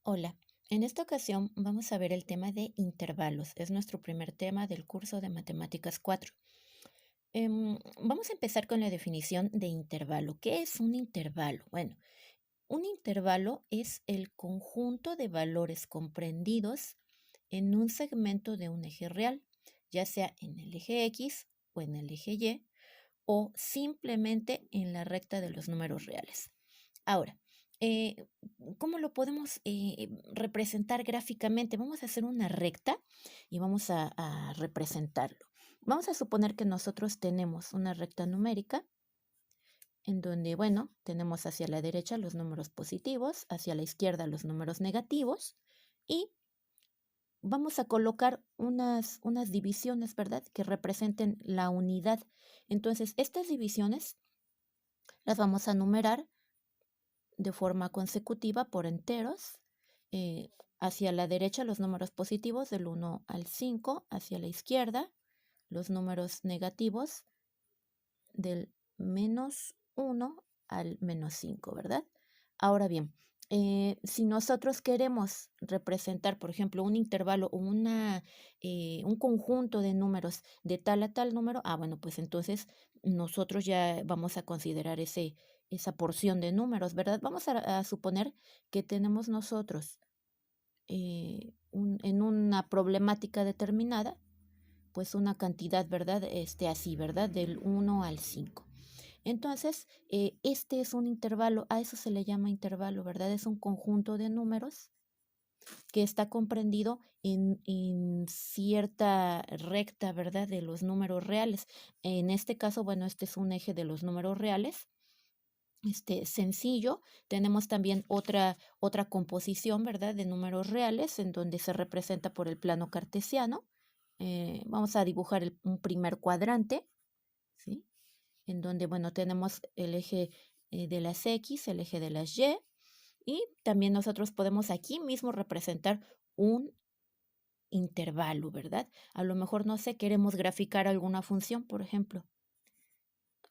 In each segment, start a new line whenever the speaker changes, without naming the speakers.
Hola, en esta ocasión vamos a ver el tema de intervalos. Es nuestro primer tema del curso de Matemáticas 4. Vamos a empezar con la definición de intervalo. ¿Qué es un intervalo? Bueno, un intervalo es el conjunto de valores comprendidos en un segmento de un eje real, ya sea en el eje X o en el eje Y, o simplemente en la recta de los números reales. Ahora, eh, ¿cómo lo podemos representar gráficamente? Vamos a hacer una recta y vamos a representarlo. Vamos a suponer que nosotros tenemos una recta numérica en donde, bueno, tenemos hacia la derecha los números positivos, hacia la izquierda los números negativos y vamos a colocar unas divisiones, ¿verdad? Que representen la unidad. Entonces, estas divisiones las vamos a numerar de forma consecutiva por enteros. Hacia la derecha los números positivos del 1 al 5, hacia la izquierda los números negativos del -1 al -5, ¿verdad? Ahora bien, si nosotros queremos representar, por ejemplo, un intervalo o un conjunto de números de tal a tal número, bueno, pues entonces nosotros ya vamos a considerar esa porción de números, ¿verdad? Vamos a suponer que tenemos nosotros en una problemática determinada, pues una cantidad, ¿verdad? Así, ¿verdad? Del 1 al 5. Entonces, este es un intervalo, a eso se le llama intervalo, ¿verdad? Es un conjunto de números que está comprendido en cierta recta, ¿verdad? De los números reales. En este caso, bueno, este es un eje de los números reales. Sencillo, tenemos también otra composición, ¿verdad? De números reales en donde se representa por el plano cartesiano. Vamos a dibujar un primer cuadrante, ¿sí? En donde, bueno, tenemos el eje de las X, el eje de las y también nosotros podemos aquí mismo representar un intervalo, ¿verdad? A lo mejor, no sé, queremos graficar alguna función, por ejemplo,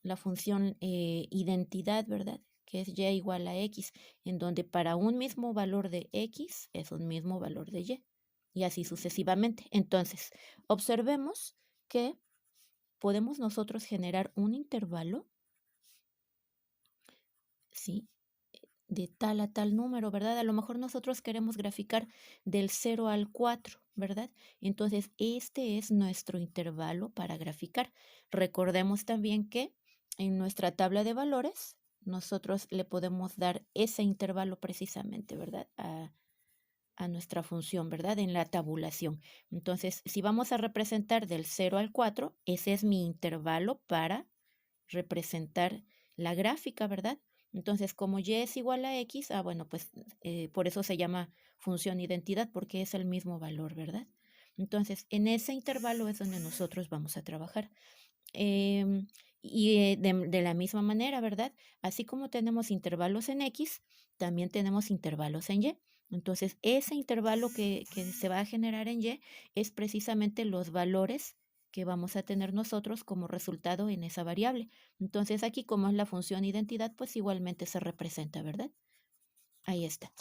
la función identidad, ¿verdad? Que es y igual a x, en donde para un mismo valor de x es un mismo valor de y así sucesivamente. Entonces, observemos que podemos nosotros generar un intervalo, ¿sí? De tal a tal número, ¿verdad? A lo mejor nosotros queremos graficar del 0 al 4, ¿verdad? Entonces, este es nuestro intervalo para graficar. Recordemos también que en nuestra tabla de valores, nosotros le podemos dar ese intervalo precisamente, ¿verdad? A nuestra función, ¿verdad? En la tabulación. Entonces, si vamos a representar del 0 al 4, ese es mi intervalo para representar la gráfica, ¿verdad? Entonces, como y es igual a x, bueno, pues por eso se llama función identidad, porque es el mismo valor, ¿verdad? Entonces, en ese intervalo es donde nosotros vamos a trabajar. Em, de la misma manera, ¿verdad? Así como tenemos intervalos en X, también tenemos intervalos en Y. Entonces, ese intervalo que se va a generar en Y es precisamente los valores que vamos a tener nosotros como resultado en esa variable. Entonces, aquí como es la función identidad, pues igualmente se representa, ¿verdad? Ahí está.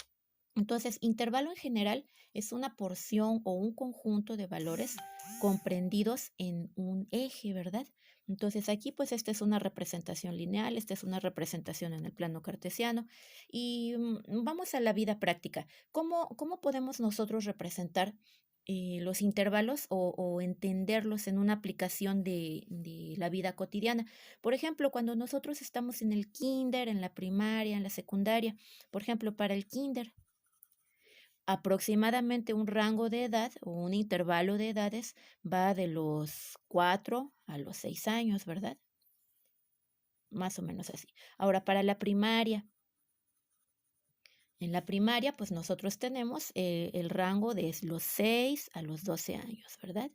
Entonces, intervalo en general es una porción o un conjunto de valores comprendidos en un eje, ¿verdad? Entonces, aquí pues esta es una representación lineal, esta es una representación en el plano cartesiano y vamos a la vida práctica. ¿Cómo podemos nosotros representar los intervalos o entenderlos en una aplicación de la vida cotidiana? Por ejemplo, cuando nosotros estamos en el kinder, en la primaria, en la secundaria, por ejemplo, para el kinder, aproximadamente un rango de edad o un intervalo de edades va de los 4 a los 6 años, ¿verdad? Más o menos así. Ahora, para la primaria, en la primaria, pues nosotros tenemos el rango de los 6 a los 12 años, ¿verdad?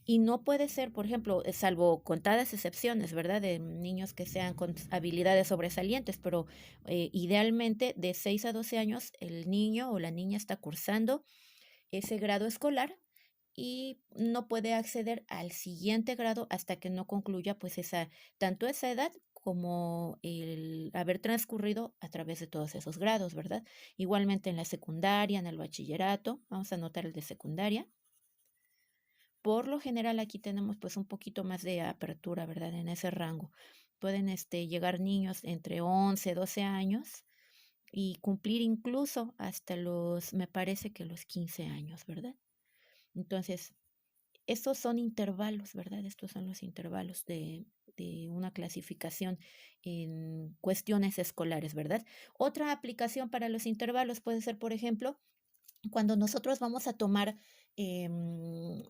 Y no puede ser, por ejemplo, salvo contadas excepciones, ¿verdad? De niños que sean con habilidades sobresalientes, pero idealmente de 6 a 12 años el niño o la niña está cursando ese grado escolar y no puede acceder al siguiente grado hasta que no concluya pues tanto esa edad como el haber transcurrido a través de todos esos grados, ¿verdad? Igualmente en la secundaria, en el bachillerato, vamos a anotar el de secundaria. Por lo general aquí tenemos pues un poquito más de apertura, ¿verdad? En ese rango. Pueden llegar niños entre 11, 12 años y cumplir incluso hasta me parece que los 15 años, ¿verdad? Entonces, estos son intervalos, ¿verdad? Estos son los intervalos de una clasificación en cuestiones escolares, ¿verdad? Otra aplicación para los intervalos puede ser, por ejemplo, cuando nosotros vamos a tomar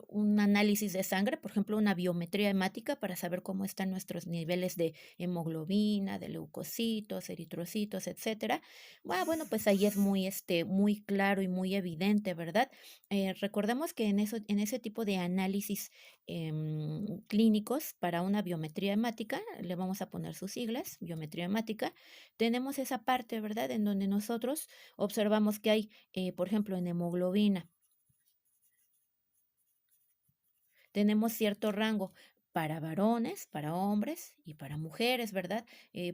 un análisis de sangre, por ejemplo, una biometría hemática para saber cómo están nuestros niveles de hemoglobina, de leucocitos, eritrocitos, etcétera. Bueno, pues ahí es muy claro y muy evidente, ¿verdad? Recordemos que en ese tipo de análisis clínicos para una biometría hemática, le vamos a poner sus siglas, biometría hemática, tenemos esa parte, ¿verdad? En donde nosotros observamos que hay, por ejemplo, en hemoglobina, tenemos cierto rango para varones, para hombres y para mujeres, ¿verdad?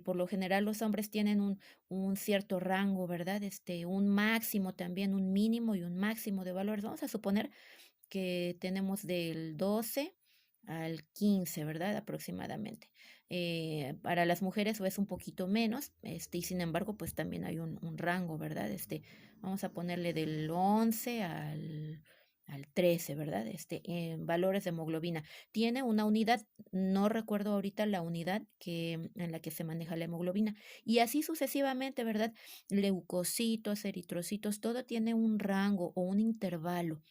Por lo general los hombres tienen un cierto rango, ¿verdad? Un máximo también, un mínimo y un máximo de valores. Vamos a suponer que tenemos del 12 al 15, ¿verdad? Aproximadamente. Para las mujeres es un poquito menos, y sin embargo, pues también hay un rango, ¿verdad? Vamos a ponerle del 11 al 13, ¿verdad? En valores de hemoglobina. Tiene una unidad, no recuerdo ahorita la unidad en la que se maneja la hemoglobina. Y así sucesivamente, ¿verdad? Leucocitos, eritrocitos, todo tiene un rango o un intervalo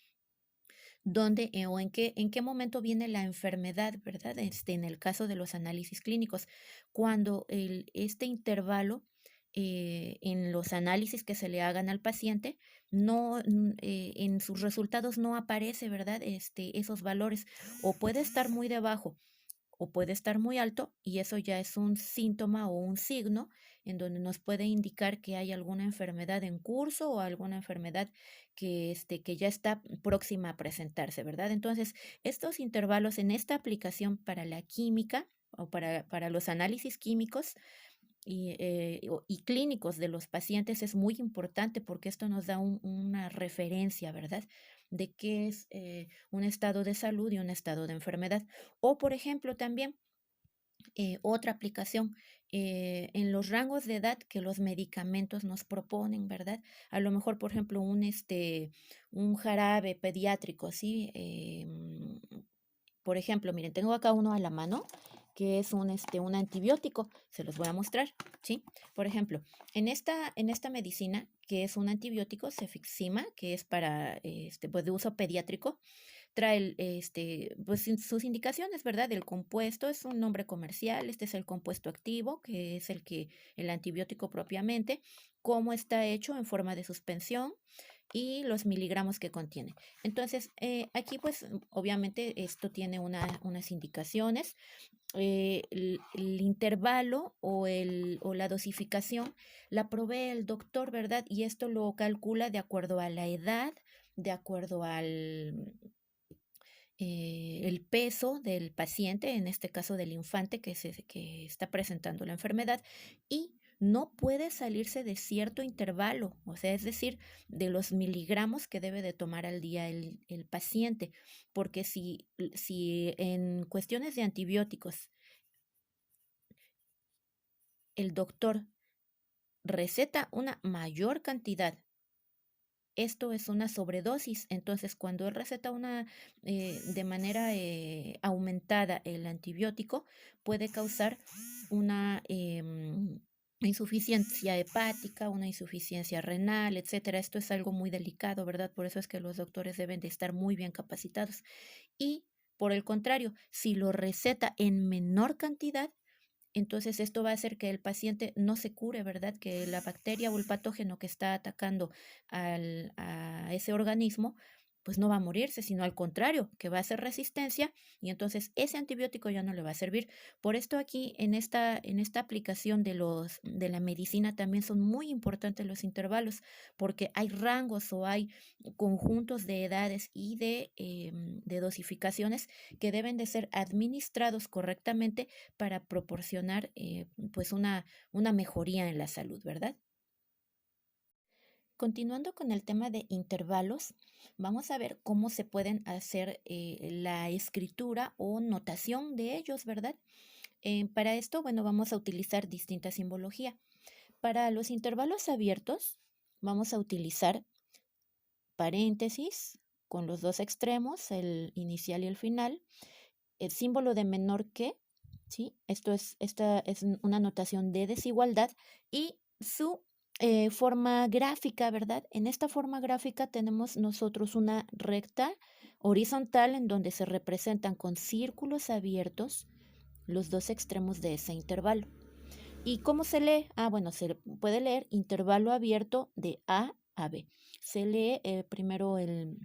dónde o en qué momento viene la enfermedad, ¿verdad? En el caso de los análisis clínicos, cuando este intervalo en los análisis que se le hagan al paciente, en sus resultados no aparece, ¿verdad? Esos valores, o puede estar muy debajo o puede estar muy alto, y eso ya es un síntoma o un signo en donde nos puede indicar que hay alguna enfermedad en curso o alguna enfermedad que ya está próxima a presentarse, ¿verdad? Entonces, estos intervalos en esta aplicación para la química o para los análisis químicos y clínicos de los pacientes es muy importante porque esto nos da una referencia, ¿verdad? De qué es un estado de salud y un estado de enfermedad. O, por ejemplo, también otra aplicación en los rangos de edad que los medicamentos nos proponen, ¿verdad? A lo mejor, por ejemplo, un jarabe pediátrico, ¿sí? Por ejemplo, miren, tengo acá uno a la mano que es un antibiótico. Se los voy a mostrar, ¿sí? Por ejemplo, en esta medicina, que es un antibiótico, cefixima, que es para, pues, de uso pediátrico, trae pues sus indicaciones, ¿verdad? El compuesto es un nombre comercial, este es el compuesto activo, que es el antibiótico propiamente, cómo está hecho en forma de suspensión y los miligramos que contiene. Entonces, aquí pues obviamente esto tiene unas indicaciones, el intervalo o la dosificación la provee el doctor, ¿verdad? Y esto lo calcula de acuerdo a la edad, de acuerdo el peso del paciente, en este caso del infante que está presentando la enfermedad, y no puede salirse de cierto intervalo, o sea, es decir, de los miligramos que debe de tomar al día el paciente, porque si en cuestiones de antibióticos el doctor receta una mayor cantidad, esto es una sobredosis. Entonces, cuando él receta de manera aumentada el antibiótico, puede causar una insuficiencia hepática, una insuficiencia renal, etcétera. Esto es algo muy delicado, ¿verdad? Por eso es que los doctores deben de estar muy bien capacitados. Y por el contrario, si lo receta en menor cantidad, entonces esto va a hacer que el paciente no se cure, ¿verdad? Que la bacteria o el patógeno que está atacando a ese organismo pues no va a morirse, sino al contrario, que va a hacer resistencia y entonces ese antibiótico ya no le va a servir. Por esto aquí en esta aplicación de la medicina también son muy importantes los intervalos, porque hay rangos o hay conjuntos de edades y de dosificaciones que deben de ser administrados correctamente para proporcionar pues una mejoría en la salud, ¿verdad? Continuando con el tema de intervalos, vamos a ver cómo se pueden hacer la escritura o notación de ellos, ¿verdad? Para esto, bueno, vamos a utilizar distinta simbología. Para los intervalos abiertos, vamos a utilizar paréntesis con los dos extremos, el inicial y el final, el símbolo de menor que, ¿sí? Esta es una notación de desigualdad y su forma gráfica, ¿verdad? En esta forma gráfica tenemos nosotros una recta horizontal en donde se representan con círculos abiertos los dos extremos de ese intervalo. ¿Y cómo se lee? Ah, bueno, se puede leer intervalo abierto de A a B. Se lee primero el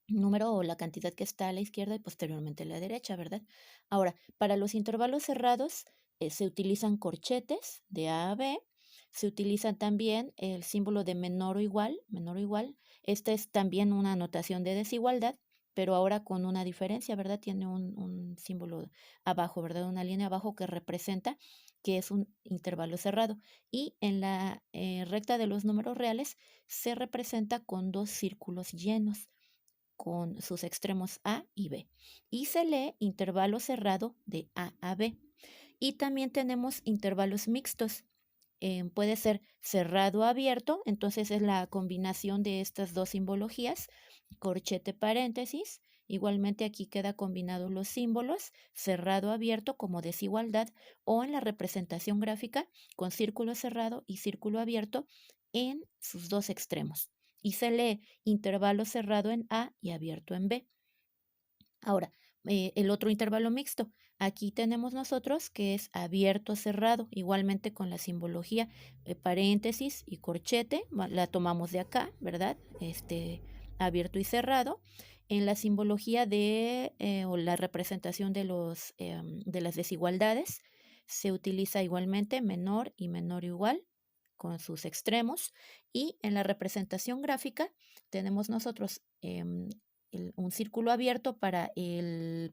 número o la cantidad que está a la izquierda y posteriormente a la derecha, ¿verdad? Ahora, para los intervalos cerrados se utilizan corchetes de A a B. Se utiliza también el símbolo de menor o igual, menor o igual. Esta es también una notación de desigualdad, pero ahora con una diferencia, ¿verdad? Tiene un símbolo abajo, ¿verdad? Una línea abajo que representa que es un intervalo cerrado. Y en la recta de los números reales se representa con dos círculos llenos, con sus extremos A y B. Y se lee intervalo cerrado de A a B. Y también tenemos intervalos mixtos. Puede ser cerrado abierto, entonces es la combinación de estas dos simbologías, corchete paréntesis. Igualmente aquí queda combinados los símbolos, cerrado abierto como desigualdad o en la representación gráfica con círculo cerrado y círculo abierto en sus dos extremos. Y se lee intervalo cerrado en A y abierto en B. Ahora, el otro intervalo mixto. Aquí tenemos nosotros que es abierto cerrado, igualmente con la simbología paréntesis y corchete, la tomamos de acá, ¿verdad? Abierto y cerrado. En la simbología o la representación de las desigualdades, se utiliza igualmente menor y menor igual con sus extremos. Y en la representación gráfica tenemos nosotros un círculo abierto para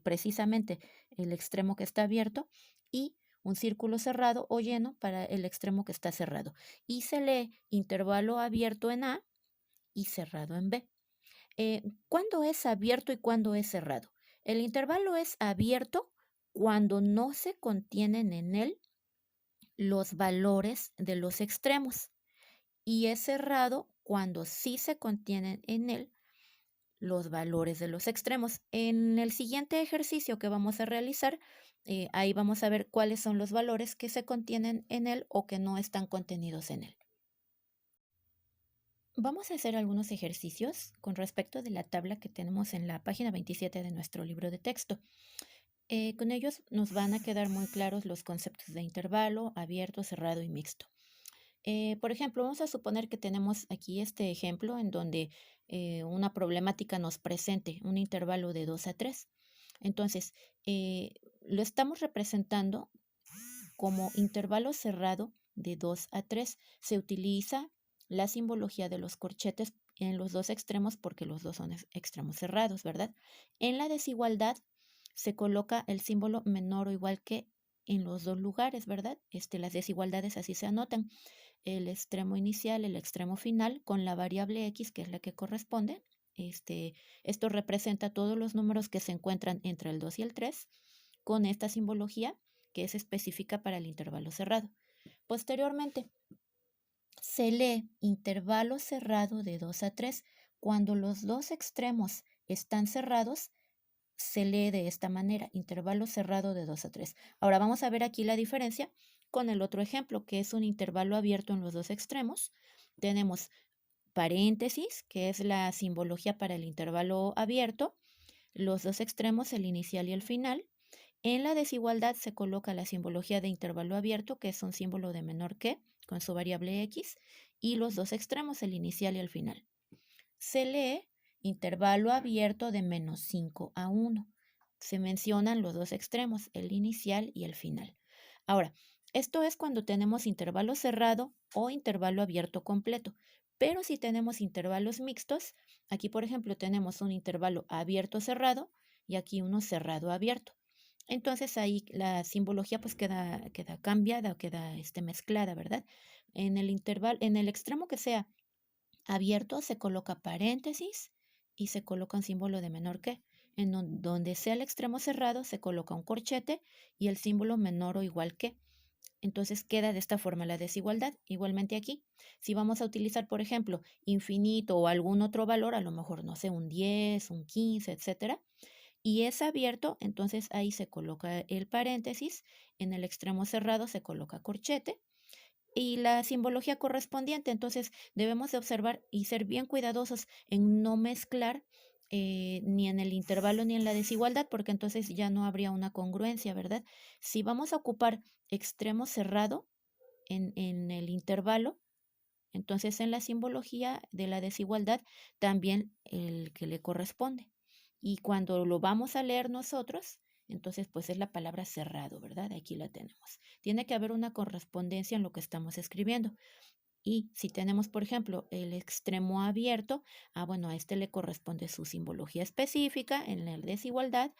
precisamente el extremo que está abierto y un círculo cerrado o lleno para el extremo que está cerrado. Y se lee intervalo abierto en A y cerrado en B. ¿Cuándo es abierto y cuándo es cerrado? El intervalo es abierto cuando no se contienen en él los valores de los extremos y es cerrado cuando sí se contienen en él los valores de los extremos. En el siguiente ejercicio que vamos a realizar, ahí vamos a ver cuáles son los valores que se contienen en él o que no están contenidos en él. Vamos a hacer algunos ejercicios con respecto de la tabla que tenemos en la página 27 de nuestro libro de texto. Con ellos nos van a quedar muy claros los conceptos de intervalo, abierto, cerrado y mixto. Por ejemplo, vamos a suponer que tenemos aquí este ejemplo en donde una problemática nos presente un intervalo de 2 a 3. Entonces, lo estamos representando como intervalo cerrado de 2 a 3. Se utiliza la simbología de los corchetes en los dos extremos porque los dos son extremos cerrados, ¿verdad? En la desigualdad se coloca el símbolo menor o igual que en los dos lugares, ¿verdad? Las desigualdades así se anotan. El extremo inicial, el extremo final, con la variable x, que es la que corresponde. Esto representa todos los números que se encuentran entre el 2 y el 3, con esta simbología que es específica para el intervalo cerrado. Posteriormente, se lee intervalo cerrado de 2 a 3. Cuando los dos extremos están cerrados, se lee de esta manera, intervalo cerrado de 2 a 3. Ahora vamos a ver aquí la diferencia con el otro ejemplo, que es un intervalo abierto en los dos extremos. Tenemos paréntesis, que es la simbología para el intervalo abierto, los dos extremos, el inicial y el final. En la desigualdad se coloca la simbología de intervalo abierto, que es un símbolo de menor que, con su variable x, y los dos extremos, el inicial y el final. Se lee intervalo abierto de -5 a 1. Se mencionan los dos extremos, el inicial y el final. Ahora, esto es cuando tenemos intervalo cerrado o intervalo abierto completo. Pero si tenemos intervalos mixtos, aquí por ejemplo tenemos un intervalo abierto cerrado y aquí uno cerrado abierto. Entonces ahí la simbología pues queda cambiada, queda mezclada, ¿verdad? En el extremo que sea abierto se coloca paréntesis y se coloca un símbolo de menor que. Donde sea el extremo cerrado se coloca un corchete y el símbolo menor o igual que. Entonces queda de esta forma la desigualdad. Igualmente aquí, si vamos a utilizar, por ejemplo, infinito o algún otro valor, a lo mejor, no sé, un 10, un 15, etcétera, y es abierto, entonces ahí se coloca el paréntesis, en el extremo cerrado se coloca corchete y la simbología correspondiente. Entonces debemos de observar y ser bien cuidadosos en no mezclar ni en el intervalo ni en la desigualdad, porque entonces ya no habría una congruencia, ¿verdad? Si vamos a ocupar extremo cerrado en el intervalo, entonces en la simbología de la desigualdad también el que le corresponde. Y cuando lo vamos a leer nosotros, entonces pues es la palabra cerrado, ¿verdad? Aquí la tenemos. Tiene que haber una correspondencia en lo que estamos escribiendo. Y si tenemos, por ejemplo, el extremo abierto, bueno, a este le corresponde su simbología específica en la desigualdad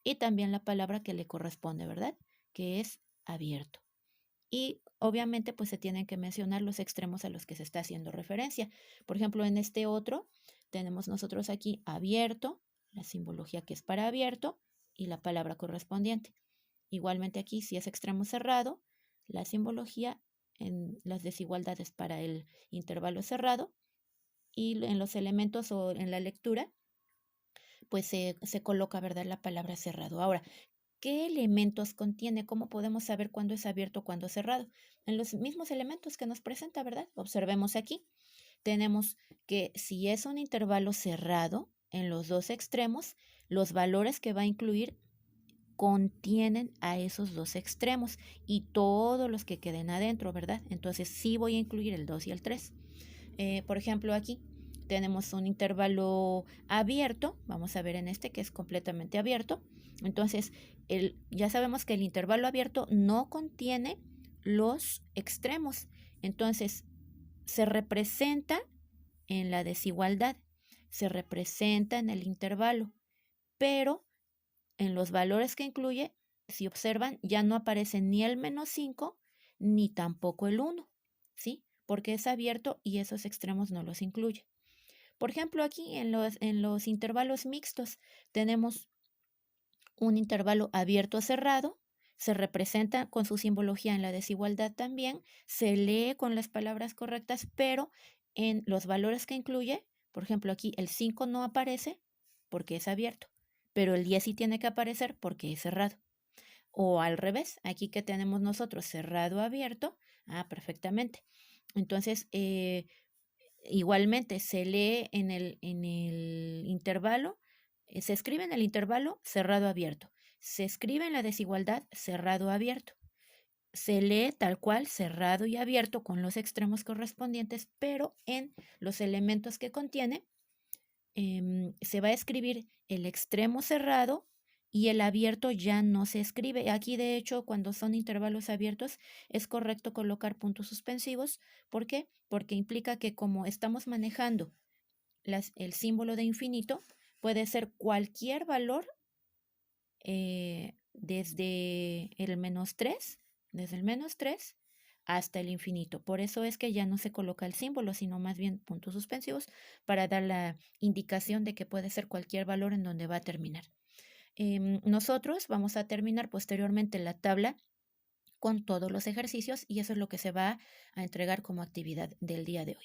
y también la palabra que le corresponde, ¿verdad? Que es abierto. Y obviamente pues se tienen que mencionar los extremos a los que se está haciendo referencia. Por ejemplo, en este otro tenemos nosotros aquí abierto, la simbología que es para abierto y la palabra correspondiente. Igualmente aquí, si es extremo cerrado, la simbología en las desigualdades para el intervalo cerrado y en los elementos o en la lectura, pues se coloca, ¿verdad?, la palabra cerrado. Ahora, ¿qué elementos contiene? ¿Cómo podemos saber cuándo es abierto o cuándo es cerrado? En los mismos elementos que nos presenta, ¿verdad? Observemos aquí. Tenemos que si es un intervalo cerrado en los dos extremos, los valores que va a incluir contienen a esos dos extremos y todos los que queden adentro, ¿verdad? Entonces sí voy a incluir el 2 y el 3. Por ejemplo, aquí tenemos un intervalo abierto, vamos a ver en este que es completamente abierto. Entonces, ya sabemos que el intervalo abierto no contiene los extremos. Entonces, se representa en la desigualdad, se representa en el intervalo, pero en los valores que incluye, si observan, ya no aparece ni el -5 ni tampoco el 1, ¿sí? Porque es abierto y esos extremos no los incluye. Por ejemplo, aquí en los intervalos mixtos tenemos un intervalo abierto cerrado, se representa con su simbología en la desigualdad también, se lee con las palabras correctas, pero en los valores que incluye, por ejemplo, aquí el 5 no aparece porque es abierto, pero el 10 sí tiene que aparecer porque es cerrado. O al revés, aquí que tenemos nosotros cerrado abierto, perfectamente. Entonces, igualmente se lee en el intervalo, se escribe en el intervalo cerrado abierto, se escribe en la desigualdad cerrado abierto, se lee tal cual cerrado y abierto con los extremos correspondientes, pero en los elementos que contiene se va a escribir el extremo cerrado y el abierto ya no se escribe. Aquí, de hecho, cuando son intervalos abiertos, es correcto colocar puntos suspensivos. ¿Por qué? Porque implica que como estamos manejando el símbolo de infinito, puede ser cualquier valor desde el -3, desde el -3 hasta el infinito. Por eso es que ya no se coloca el símbolo, sino más bien puntos suspensivos para dar la indicación de que puede ser cualquier valor en donde va a terminar. Nosotros vamos a terminar posteriormente la tabla con todos los ejercicios y eso es lo que se va a entregar como actividad del día de hoy.